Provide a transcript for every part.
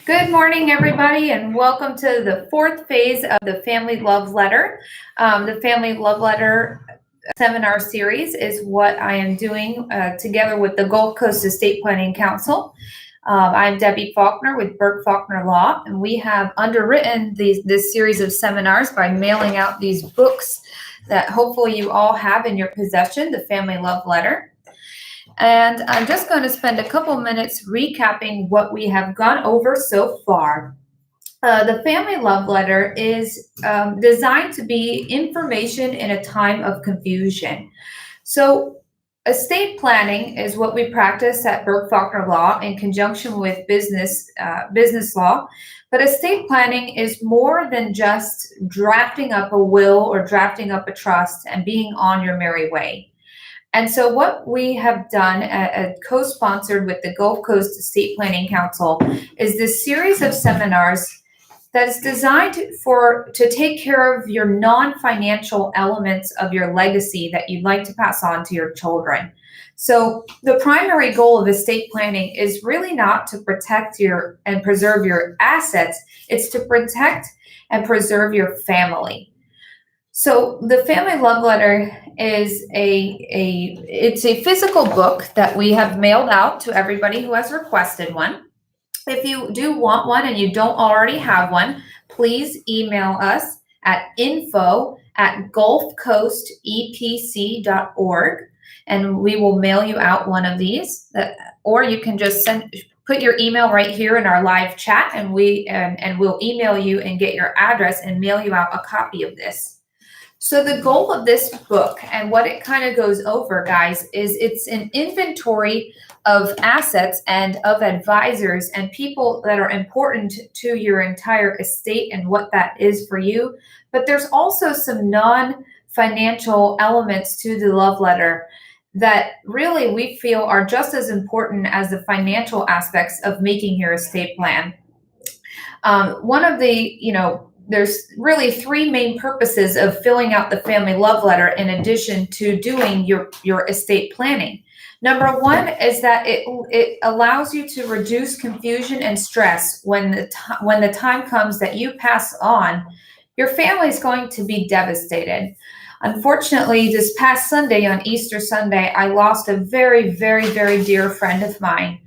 Good morning, everybody, and welcome to the fourth phase of the Family Love Letter. The Family Love Letter seminar series is what I am doing together with the Gulf Coast Estate Planning Council. I'm Debbie Faulkner with Burke Faulkner Law, and we have underwritten this series of seminars by mailing out these books that hopefully you all have in your possession, the Family Love Letter. And I'm just going to spend a couple minutes recapping what we have gone over so far. The Family Love Letter is designed to be information in a time of confusion. So estate planning is what we practice at Burke Faulkner Law in conjunction with business law. But estate planning is more than just drafting up a will or drafting up a trust and being on your merry way. And so what we have done, co-sponsored with the Gulf Coast Estate Planning Council, is this series of seminars that is designed to take care of your non-financial elements of your legacy that you'd like to pass on to your children. So the primary goal of estate planning is really not to protect and preserve your assets. It's to protect and preserve your family. So the Family Love Letter is it's a physical book that we have mailed out to everybody who has requested one. If you do want one and you don't already have one, please email us at info@gulfcoastepc.org and we will mail you out one of these. Or you can just put your email right here in our live chat and we'll email you and get your address and mail you out a copy of this. So the goal of this book and what it kind of goes over, guys, is it's an inventory of assets and of advisors and people that are important to your entire estate and what that is for you. But there's also some non-financial elements to the love letter that really we feel are just as important as the financial aspects of making your estate plan. One of the, there's really three main purposes of filling out the Family Love Letter in addition to doing your estate planning. Number one is that it allows you to reduce confusion and stress when the time comes that you pass on. Your family is going to be devastated. Unfortunately, this past Sunday, on Easter Sunday, I lost a very, very, very dear friend of mine.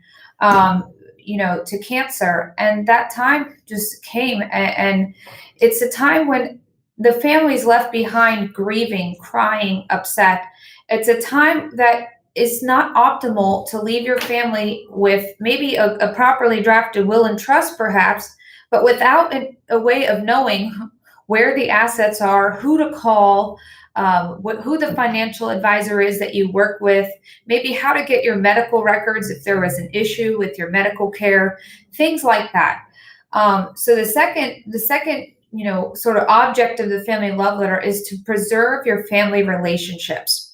To cancer, and that time just came, and it's a time when the family's left behind grieving, crying, upset. It's a time that is not optimal to leave your family with maybe a properly drafted will and trust perhaps, but without a way of knowing where the assets are, who to call, who the financial advisor is that you work with, maybe how to get your medical records if there was an issue with your medical care, things like that. So the second, sort of object of the Family Love Letter is to preserve your family relationships.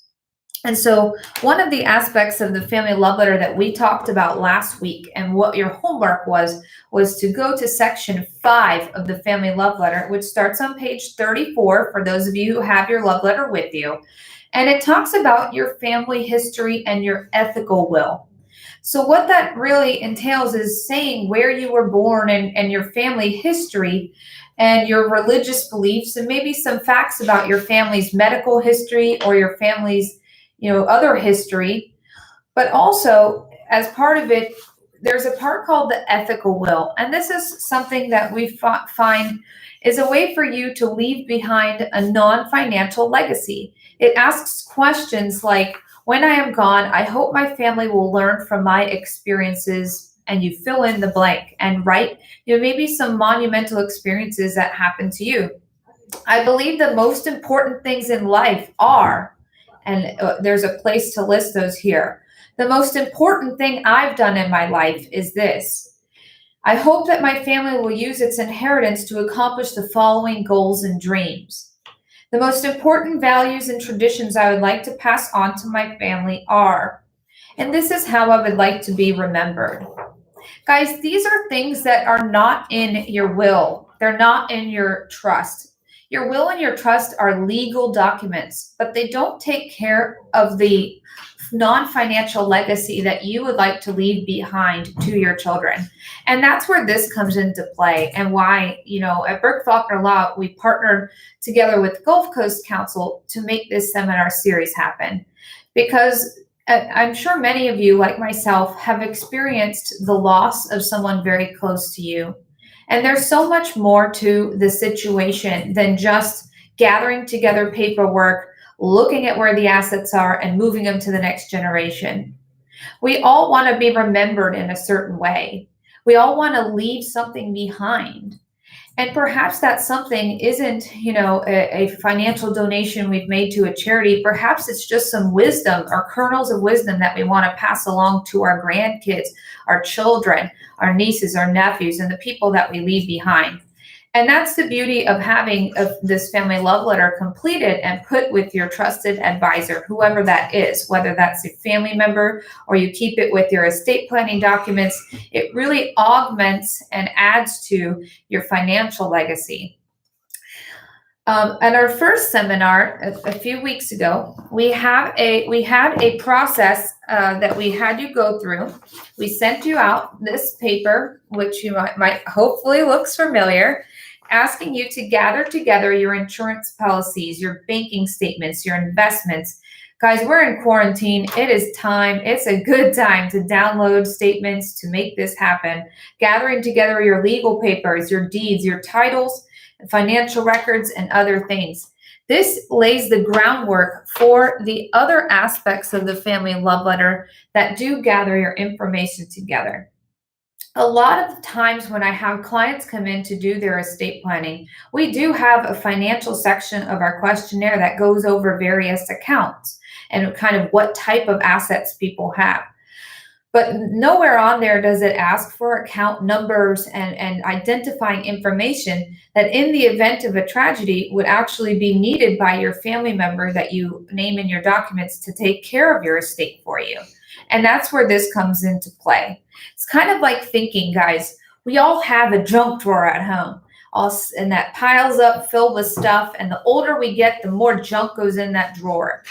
And so one of the aspects of the Family Love Letter that we talked about last week and what your homework was to go to section 5 of the Family Love Letter, which starts on page 34 for those of you who have your love letter with you. And it talks about your family history and your ethical will. So what that really entails is saying where you were born and your family history and your religious beliefs and maybe some facts about your family's medical history or your family's other history. But also, as part of it, there's a part called the ethical will. And this is something that we find is a way for you to leave behind a non-financial legacy. It asks questions like, when I am gone, I hope my family will learn from my experiences, and you fill in the blank and write, maybe some monumental experiences that happened to you. I believe the most important things in life are, and there's a place to list those here. The most important thing I've done in my life is this. I hope that my family will use its inheritance to accomplish the following goals and dreams. The most important values and traditions I would like to pass on to my family are, and this is how I would like to be remembered. Guys, these are things that are not in your will. They're not in your trust. Your will and your trust are legal documents, but they don't take care of the non-financial legacy that you would like to leave behind to your children. And that's where this comes into play, and why, at Burke Faulkner Law, we partnered together with Gulf Coast Counsel to make this seminar series happen. Because I'm sure many of you, like myself, have experienced the loss of someone very close to you. And there's so much more to the situation than just gathering together paperwork, looking at where the assets are, and moving them to the next generation. We all want to be remembered in a certain way. We all want to leave something behind. And perhaps that something isn't, a financial donation we've made to a charity. Perhaps it's just some wisdom or kernels of wisdom that we want to pass along to our grandkids, our children, our nieces, our nephews, and the people that we leave behind. And that's the beauty of having this family love letter completed and put with your trusted advisor, whoever that is, whether that's a family member or you keep it with your estate planning documents. It really augments and adds to your financial legacy. At our first seminar a few weeks ago, we had a process that we had you go through. We sent you out this paper, which you might hopefully looks familiar, asking you to gather together your insurance policies, your banking statements, your investments. Guys, we're in quarantine. It is time. It's a good time to download statements to make this happen. Gathering together your legal papers, your deeds, your titles, financial records, and other things. This lays the groundwork for the other aspects of the family love letter that do gather your information together. A lot of the times when I have clients come in to do their estate planning, we do have a financial section of our questionnaire that goes over various accounts and kind of what type of assets people have. But nowhere on there does it ask for account numbers and identifying information that in the event of a tragedy would actually be needed by your family member that you name in your documents to take care of your estate for you. And that's where this comes into play. It's kind of like thinking, guys, we all have a junk drawer at home, and that piles up filled with stuff. And the older we get, the more junk goes in that drawer.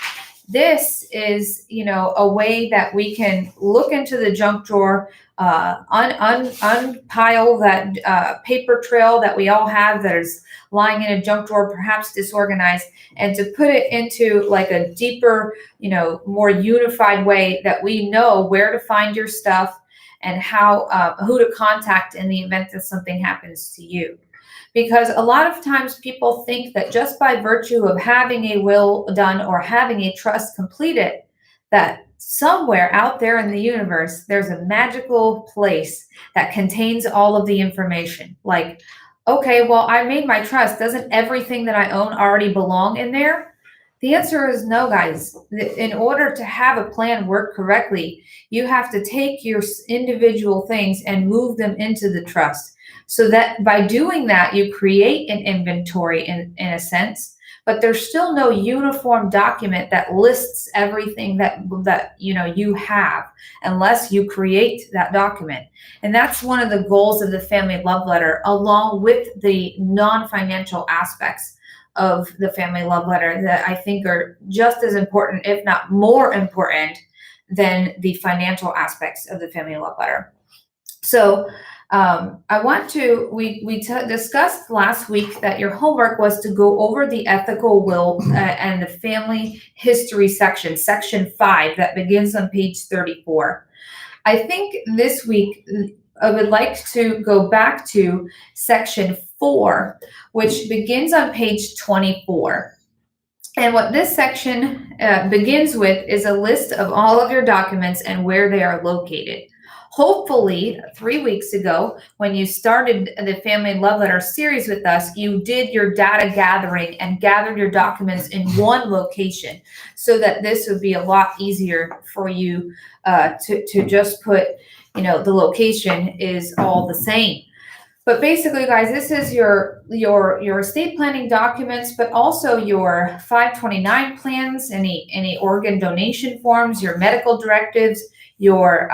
This is, a way that we can look into the junk drawer, unpile that paper trail that we all have that is lying in a junk drawer, perhaps disorganized, and to put it into like a deeper, more unified way that we know where to find your stuff and who to contact in the event that something happens to you. Because a lot of times people think that just by virtue of having a will done or having a trust completed, that somewhere out there in the universe, there's a magical place that contains all of the information. Like, okay, well, I made my trust. Doesn't everything that I own already belong in there? The answer is no, guys. In order to have a plan work correctly, you have to take your individual things and move them into the trust. So that by doing that, you create an inventory in a sense, but there's still no uniform document that lists everything that you have unless you create that document. And that's one of the goals of the family love letter, along with the non-financial aspects of the family love letter that I think are just as important, if not more important, than the financial aspects of the family love letter. So we discussed last week that your homework was to go over the ethical will and the family history section 5, that begins on page 34. I think this week I would like to go back to section 4, which begins on page 24. And what this section begins with is a list of all of your documents and where they are located. Hopefully, 3 weeks ago, when you started the Family Love Letter series with us, you did your data gathering and gathered your documents in one location, so that this would be a lot easier for you to just put, the location is all the same. But basically, guys, this is your estate planning documents, but also your 529 plans, any organ donation forms, your medical directives, your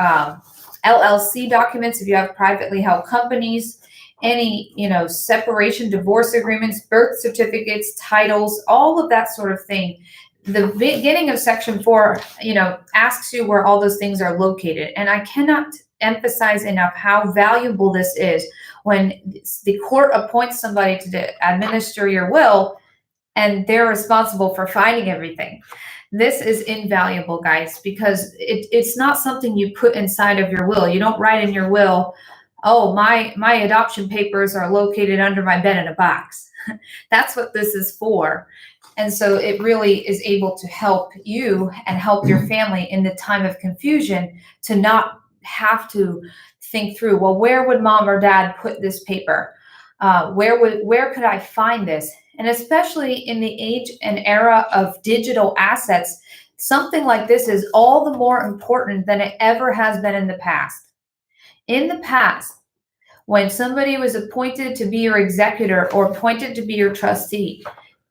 LLC documents if you have privately held companies, any separation, divorce agreements, birth certificates, titles, all of that sort of thing. the beginning of section 4, asks you where all those things are located. And I cannot emphasize enough how valuable this is when the court appoints somebody to administer your will and they're responsible for finding everything. This is invaluable, guys, because it's not something you put inside of your will. You don't write in your will, oh, my adoption papers are located under my bed in a box. That's what this is for. And so it really is able to help you and help your family in the time of confusion to not have to think through, well, where would mom or dad put this paper? Where could I find this? And especially in the age and era of digital assets, something like this is all the more important than it ever has been in the past. In the past, when somebody was appointed to be your executor or appointed to be your trustee,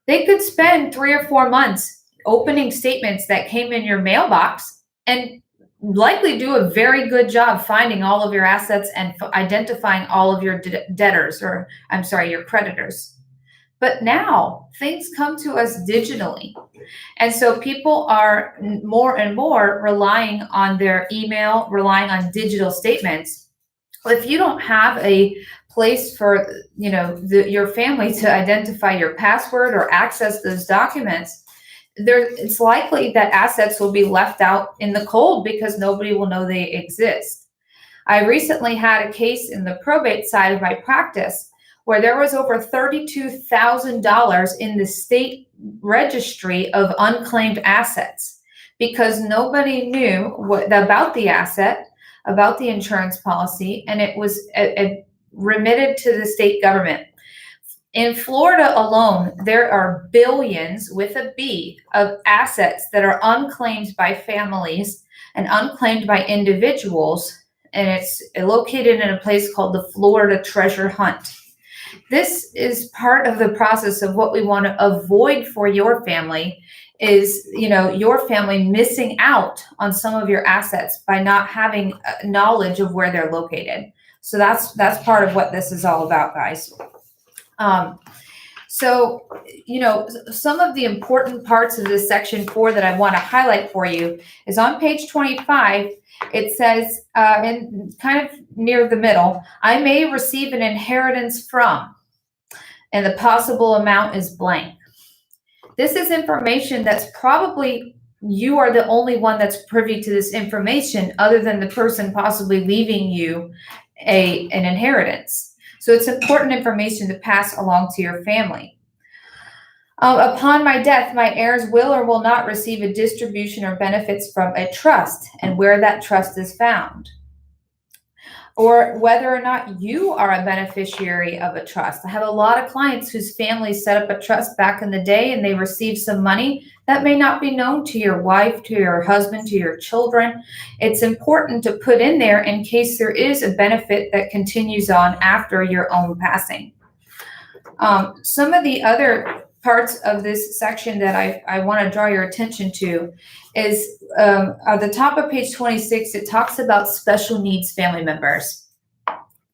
they could spend 3 or 4 months opening statements that came in your mailbox and likely do a very good job finding all of your assets and identifying all of your your creditors. But now things come to us digitally. And so people are more and more relying on their email, relying on digital statements. If you don't have a place for, your family to identify your password or access those documents, it's likely that assets will be left out in the cold because nobody will know they exist. I recently had a case in the probate side of my practice where there was over $32,000 in the state registry of unclaimed assets because nobody knew about the asset, about the insurance policy, and it was remitted to the state government. In Florida alone, there are billions with a B of assets that are unclaimed by families and unclaimed by individuals, and it's located in a place called the Florida Treasure Hunt. This is part of the process of what we want to avoid for your family is, your family missing out on some of your assets by not having knowledge of where they're located. So that's part of what this is all about, guys. So, some of the important parts of this section 4 that I want to highlight for you is on page 25. It says, and kind of near the middle, I may receive an inheritance from, and the possible amount is blank. This is information that's probably, you are the only one that's privy to this information other than the person possibly leaving you an inheritance. So it's important information to pass along to your family. Upon my death, my heirs will or will not receive a distribution or benefits from a trust and where that trust is found. Or whether or not you are a beneficiary of a trust. I have a lot of clients whose families set up a trust back in the day and they received some money that may not be known to your wife, to your husband, to your children. It's important to put in there in case there is a benefit that continues on after your own passing. Some of the other parts of this section that I want to draw your attention to is at the top of page 26, it talks about special needs family members.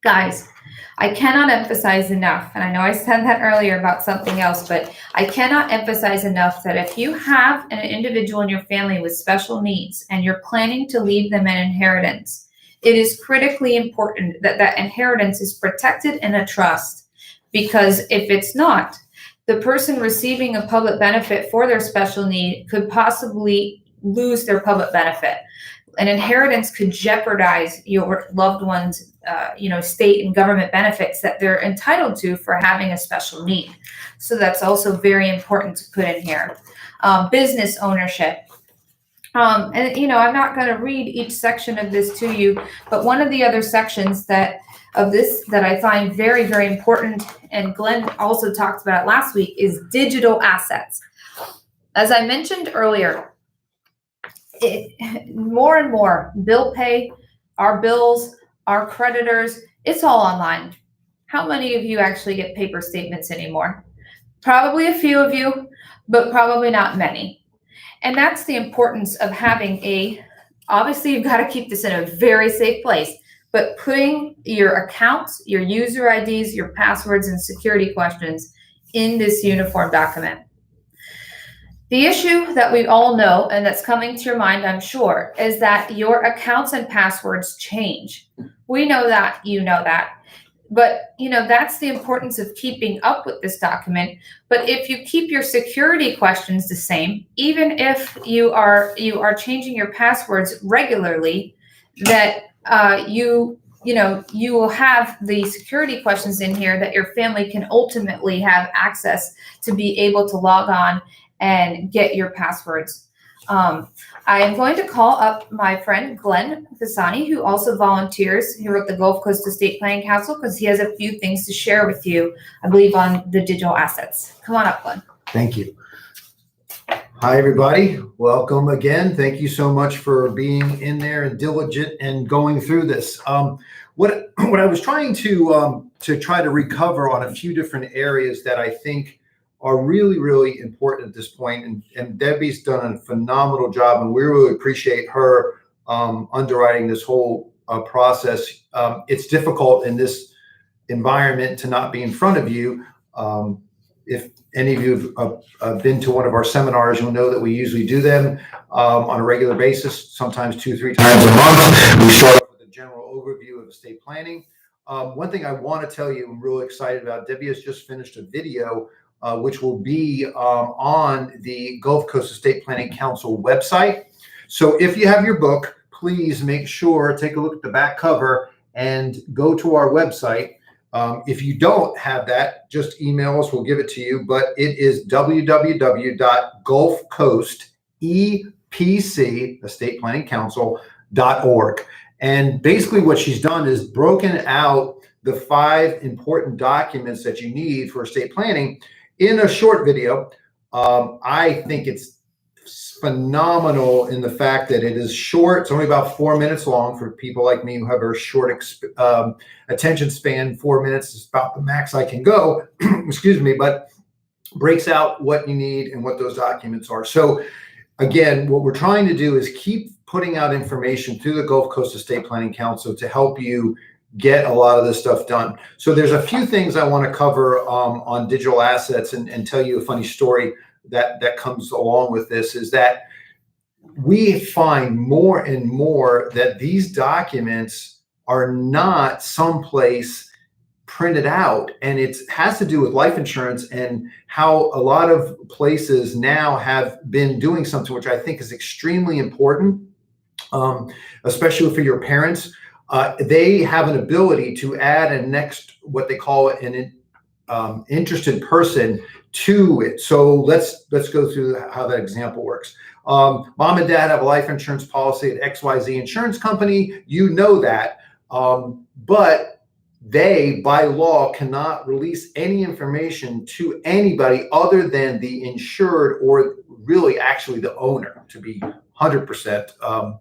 Guys, I cannot emphasize enough, and I know I said that earlier about something else, but I cannot emphasize enough that if you have an individual in your family with special needs and you're planning to leave them an inheritance, it is critically important that that inheritance is protected in a trust, because if it's not, the person receiving a public benefit for their special need could possibly lose their public benefit. An inheritance could jeopardize your loved one's, state and government benefits that they're entitled to for having a special need. So that's also very important to put in here. Business ownership. I'm not going to read each section of this to you, but one of the other sections that I find very, very important, and Glenn also talked about it last week, is digital assets. As I mentioned earlier, more and more bill pay, our bills, our creditors, it's all online. How many of you actually get paper statements anymore? Probably a few of you, but probably not many. And that's the importance of having obviously you've got to keep this in a very safe place, but putting your accounts, your user IDs, your passwords, and security questions in this uniform document. The issue that we all know, and that's coming to your mind, I'm sure, is that your accounts and passwords change. We know that, you know that. But that's the importance of keeping up with this document. But if you keep your security questions the same, even if you are changing your passwords regularly, that you will have the security questions in here that your family can ultimately have access to be able to log on and get your passwords. I am going to call up my friend Glenn Fasani, who also volunteers here at the Gulf Coast Estate Planning Council, because he has a few things to share with you, I believe, on the digital assets. Come on up, Glenn. Thank you. Hi, everybody. Welcome again. Thank you so much for being in there and diligent and going through this. What I was trying to try to recover on a few different areas that I think are really, really important at this point. And Debbie's done a phenomenal job, and we really appreciate her underwriting this whole process. It's difficult in this environment to not be in front of you. If any of you have been to one of our seminars, you'll know that we usually do them on a regular basis, sometimes 2-3 times a month. We start off with a general overview of estate planning. One thing I want to tell you, I'm really excited about, Debbie has just finished a video which will be on the Gulf Coast Estate Planning Council website. So if you have your book, please make sure, take a look at the back cover and go to our website. If you don't have that, just email us, we'll give it to you. But it is www.gulfcoastestateplanning.org. And basically what she's done is broken out the 5 important documents that you need for estate planning in a short video. I think it's phenomenal in the fact that it is short. It's only about 4 minutes long for people like me who have a short attention span. 4 minutes is about the max I can go, excuse me, but breaks out what you need and what those documents are. So again, what we're trying to do is keep putting out information through the Gulf Coast Estate Planning Council to help you get a lot of this stuff done. So there's a few things I want to cover on digital assets and tell you a funny story that comes along with this, is that we find more and more that these documents are not someplace printed out, and it has to do with life insurance and how a lot of places now have been doing something which I think is extremely important, especially for your parents. They have an ability to add a next, what they call an interested person to it. So let's go through how that example works. Mom and dad have a life insurance policy at XYZ Insurance Company. You know that, but they, by law, cannot release any information to anybody other than the insured, or really actually the owner, to be 100%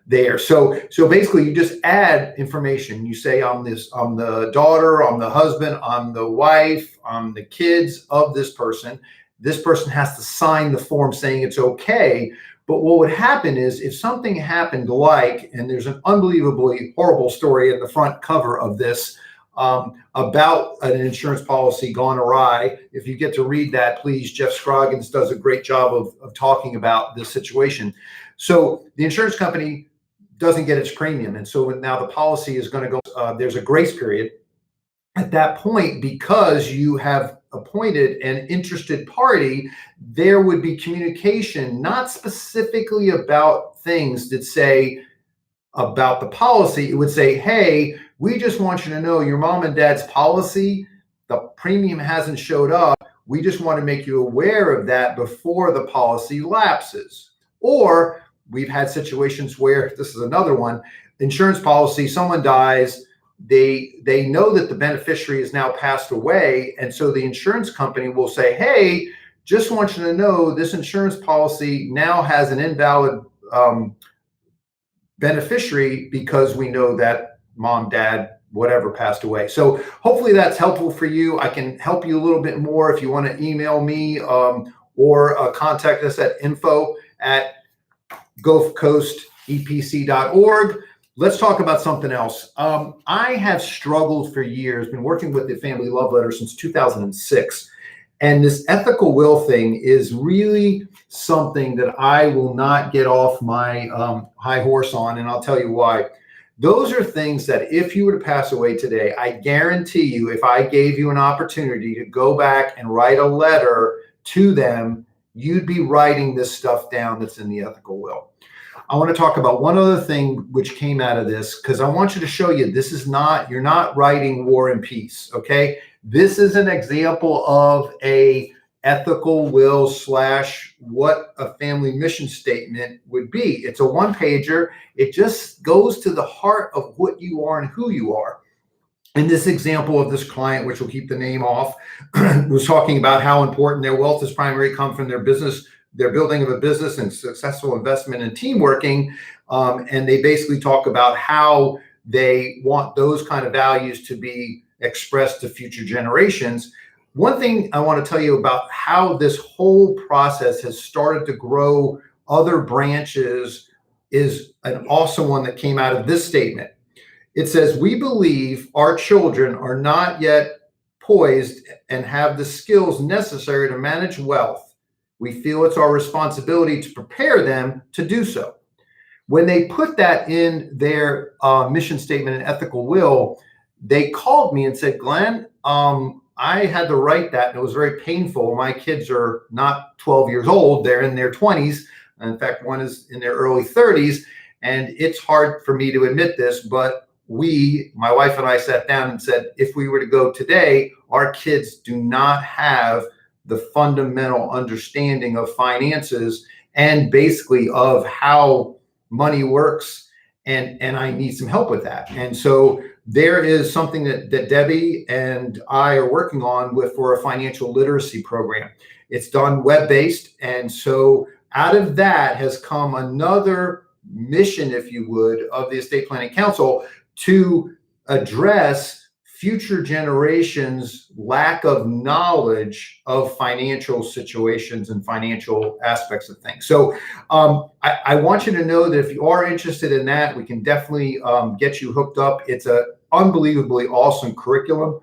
there. So basically you just add information. You say, I'm the daughter, I'm the husband, I'm the wife, I'm the kids of this person. This person has to sign the form saying it's okay. But what would happen is, if something happened, like, and there's an unbelievably horrible story in the front cover of this about an insurance policy gone awry. If you get to read that, please, Jeff Scroggins does a great job of talking about this situation. So the insurance company doesn't get its premium. And so now the policy is going to go, there's a grace period at that point, because you have appointed an interested party. There would be communication, not specifically about things that say about the policy. It would say, hey, we just want you to know your mom and dad's policy, the premium hasn't showed up. We just want to make you aware of that before the policy lapses. Or we've had situations where, this is another one, insurance policy, someone dies, they know that the beneficiary is now passed away, and so the insurance company will say, hey, just want you to know this insurance policy now has an invalid beneficiary because we know that mom, dad, whatever passed away. So hopefully that's helpful for you. I can help you a little bit more if you want to email me or contact us at info@gulfcoastepc.org. Let's talk about something else. I have struggled for years, been working with the Family Love Letter since 2006. And this ethical will thing is really something that I will not get off my high horse on, and I'll tell you why. Those are things that if you were to pass away today, I guarantee you, if I gave you an opportunity to go back and write a letter to them, you'd be writing this stuff down that's in the ethical will. I want to talk about one other thing which came out of this, because I want you to show you this is not, you're not writing War and Peace, okay? This is an example of a ethical will / what a family mission statement would be. It's a one-pager. It just goes to the heart of what you are and who you are. In this example of this client, which will keep the name off, was talking about how important their wealth is primarily come from their business, their building of a business and successful investment and team working. And they basically talk about how they want those kind of values to be expressed to future generations. One thing I want to tell you about how this whole process has started to grow other branches is an awesome one that came out of this statement. It says, we believe our children are not yet poised and have the skills necessary to manage wealth. We feel it's our responsibility to prepare them to do so. When they put that in their mission statement and ethical will, they called me and said, Glenn, I had to write that, and it was very painful. My kids are not 12 years old. They're in their 20s. In fact, one is in their early 30s. And it's hard for me to admit this, but my wife and I sat down and said, if we were to go today, our kids do not have the fundamental understanding of finances and basically of how money works. And I need some help with that. And so there is something that Debbie and I are working on for a financial literacy program. It's done web-based. And so out of that has come another mission, if you would, of the Estate Planning Council to address future generations' lack of knowledge of financial situations and financial aspects of things. So I want you to know that if you are interested in that, we can definitely get you hooked up. It's an unbelievably awesome curriculum.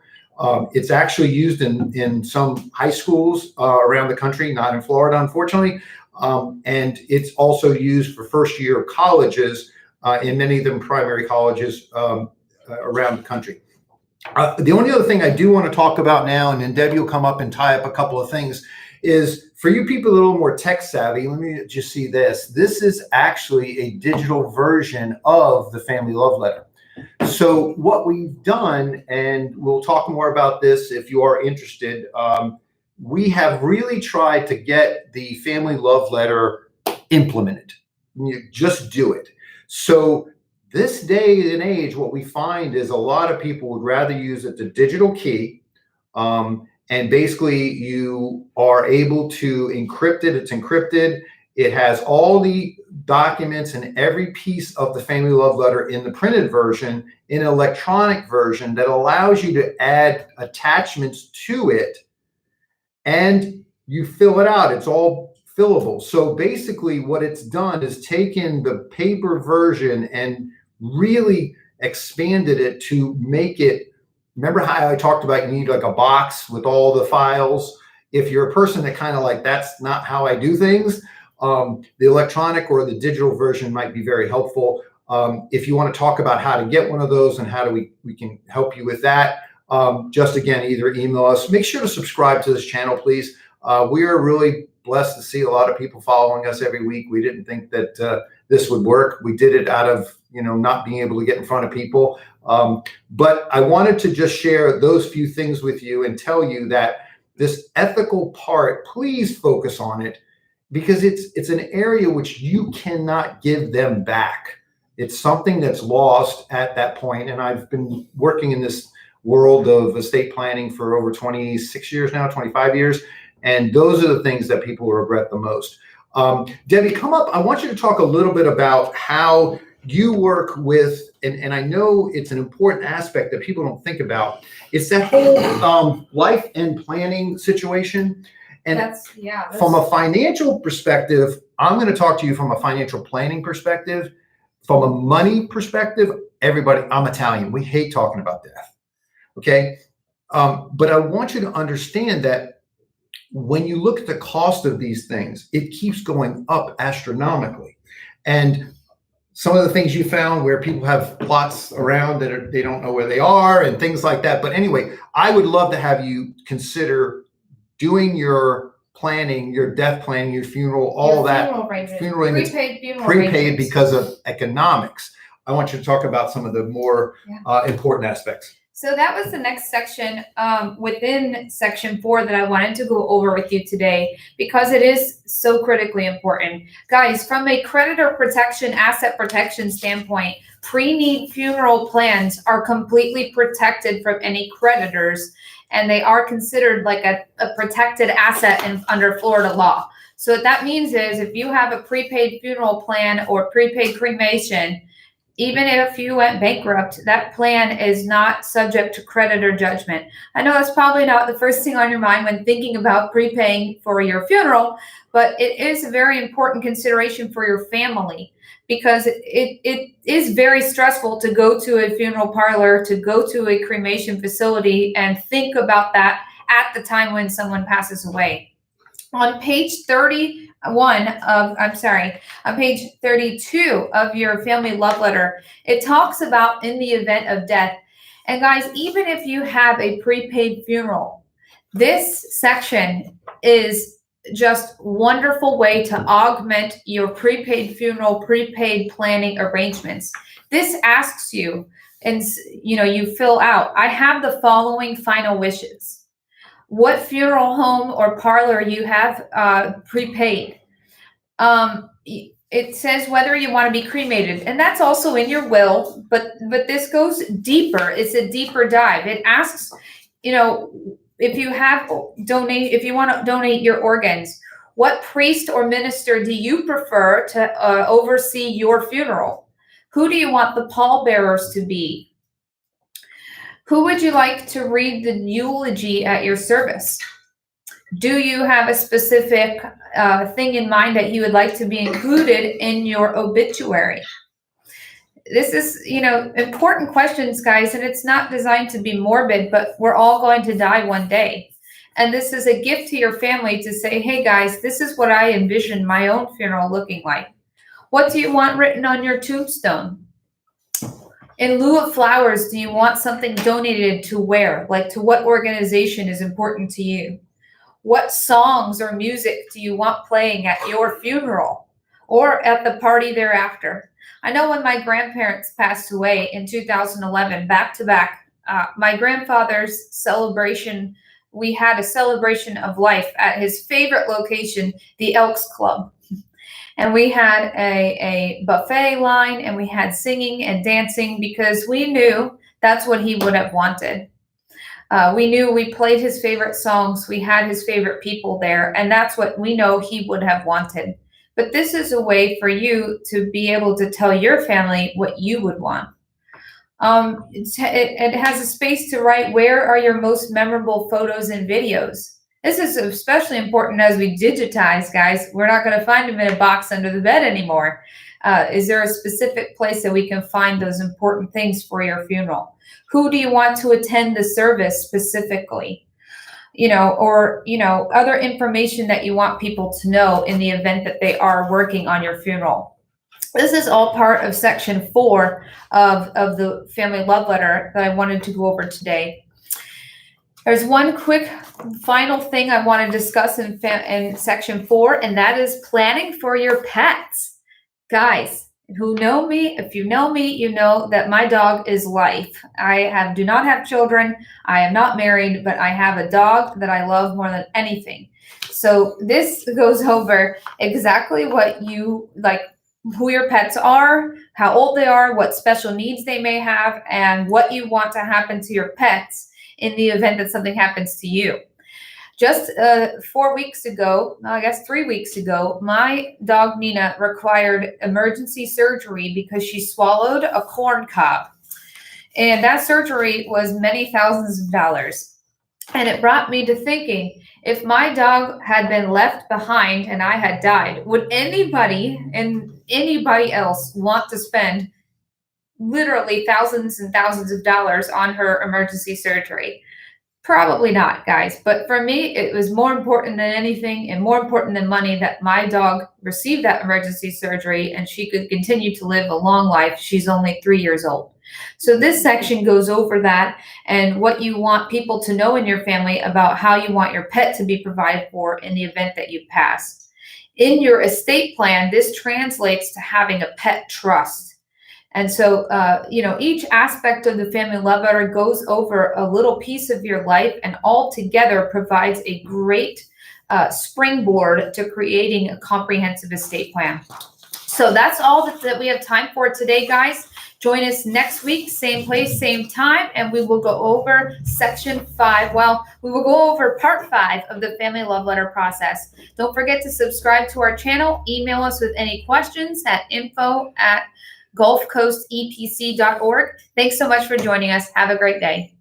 It's actually used in some high schools around the country, not in Florida, unfortunately. And it's also used for first year colleges in many of them primary colleges around the country. The only other thing I do want to talk about now, and then Debbie will come up and tie up a couple of things, is for you people a little more tech savvy, let me just see this. This is actually a digital version of the Family Love Letter. So what we've done, and we'll talk more about this if you are interested, we have really tried to get the Family Love Letter implemented. You just do it. So this day and age, what we find is a lot of people would rather use it, the digital key. And basically you are able to encrypt it. It's encrypted. It has all the documents and every piece of the Family Love Letter in the printed version, in an electronic version that allows you to add attachments to it, and you fill it out. It's all fillable. So basically what it's done is taken the paper version and really expanded it to make it, remember how I talked about you need like a box with all the files? If you're a person that kind of like, that's not how I do things, the electronic or the digital version might be very helpful. If you want to talk about how to get one of those and how do we can help you with that, just again, either email us. Make sure to subscribe to this channel, please. We are really blessed to see a lot of people following us every week. We didn't think that this would work. We did it out of not being able to get in front of people. But I wanted to just share those few things with you and tell you that this ethical part, please focus on it, because it's an area which you cannot give them back. It's something that's lost at that point. And I've been working in this world of estate planning for over 26 years now, 25 years. And those are the things that people regret the most. Debbie, come up. I want you to talk a little bit about how you work with, and I know it's an important aspect that people don't think about. It's that whole life and planning situation. And from a financial perspective, I'm going to talk to you from a financial planning perspective. From a money perspective, everybody, I'm Italian. We hate talking about death. Okay. But I want you to understand that when you look at the cost of these things, it keeps going up astronomically. And some of the things you found where people have plots around that they don't know where they are and things like that. But anyway, I would love to have you consider doing your planning, your death planning, your funeral, all that. Funeral arrangements. Prepaid funeral prepaid arrangements. because of economics. I want you to talk about some of the more important aspects. So that was the next section within section 4 that I wanted to go over with you today because it is so critically important. Guys, from a creditor protection, asset protection standpoint, pre-need funeral plans are completely protected from any creditors, and they are considered like a protected asset under Florida law. So what that means is if you have a prepaid funeral plan or prepaid cremation, even if you went bankrupt, that plan is not subject to creditor judgment. I know that's probably not the first thing on your mind when thinking about prepaying for your funeral, but it is a very important consideration for your family because it is very stressful to go to a funeral parlor, to go to a cremation facility and think about that at the time when someone passes away. On page 32 of your family love letter, it talks about in the event of death. And guys, even if you have a prepaid funeral, this section is just wonderful way to augment your prepaid funeral, prepaid planning arrangements. This asks you, and you fill out, I have the following final wishes. What funeral home or parlor you have prepaid. It says whether you want to be cremated, and that's also in your will, but this goes deeper. It's a deeper dive. It asks, if you want to donate your organs, what priest or minister do you prefer to oversee your funeral? Who do you want the pallbearers to be? Who would you like to read the eulogy at your service? Do you have a specific thing in mind that you would like to be included in your obituary? This is, important questions, guys, and it's not designed to be morbid, but we're all going to die one day. And this is a gift to your family to say, hey, guys, this is what I envision my own funeral looking like. What do you want written on your tombstone? In lieu of flowers, do you want something donated to where? Like to what organization is important to you? What songs or music do you want playing at your funeral or at the party thereafter? I know when my grandparents passed away in 2011, back to back, my grandfather's celebration, we had a celebration of life at his favorite location, the Elks Club. And we had a buffet line and we had singing and dancing because we knew that's what he would have wanted. We knew we played his favorite songs. We had his favorite people there. And that's what we know he would have wanted. But this is a way for you to be able to tell your family what you would want. It has a space to write, where are your most memorable photos and videos? This is especially important as we digitize, guys. We're not going to find them in a box under the bed anymore. Is there a specific place that we can find those important things for your funeral? Who do you want to attend the service specifically? Or other information that you want people to know in the event that they are working on your funeral. This is all part of section 4 of the family love letter that I wanted to go over today. There's one quick final thing I want to discuss in section 4, and that is planning for your pets. Guys who know me, if you know me, you know that my dog is life. I do not have children. I am not married, but I have a dog that I love more than anything. So this goes over exactly what you like, who your pets are, how old they are, what special needs they may have, and what you want to happen to your pets in the event that something happens to you. Just 4 weeks ago, I guess 3 weeks ago, my dog Nina required emergency surgery because she swallowed a corn cob. And that surgery was many thousands of dollars. And it brought me to thinking, if my dog had been left behind and I had died, would anybody else want to spend literally thousands and thousands of dollars on her emergency surgery? Probably not, guys. But for me, it was more important than anything and more important than money that my dog received that emergency surgery and she could continue to live a long life. She's only 3 years old. So this section goes over that and what you want people to know in your family about how you want your pet to be provided for in the event that you pass. In your estate plan, this translates to having a pet trust. And so, each aspect of the family love letter goes over a little piece of your life and all together provides a great springboard to creating a comprehensive estate plan. So that's all that we have time for today, guys. Join us next week, same place, same time, and we will go over section 5. Well, we will go over part 5 of the family love letter process. Don't forget to subscribe to our channel. Email us with any questions at info@gulfcoastepc.org. Thanks so much for joining us. Have a great day.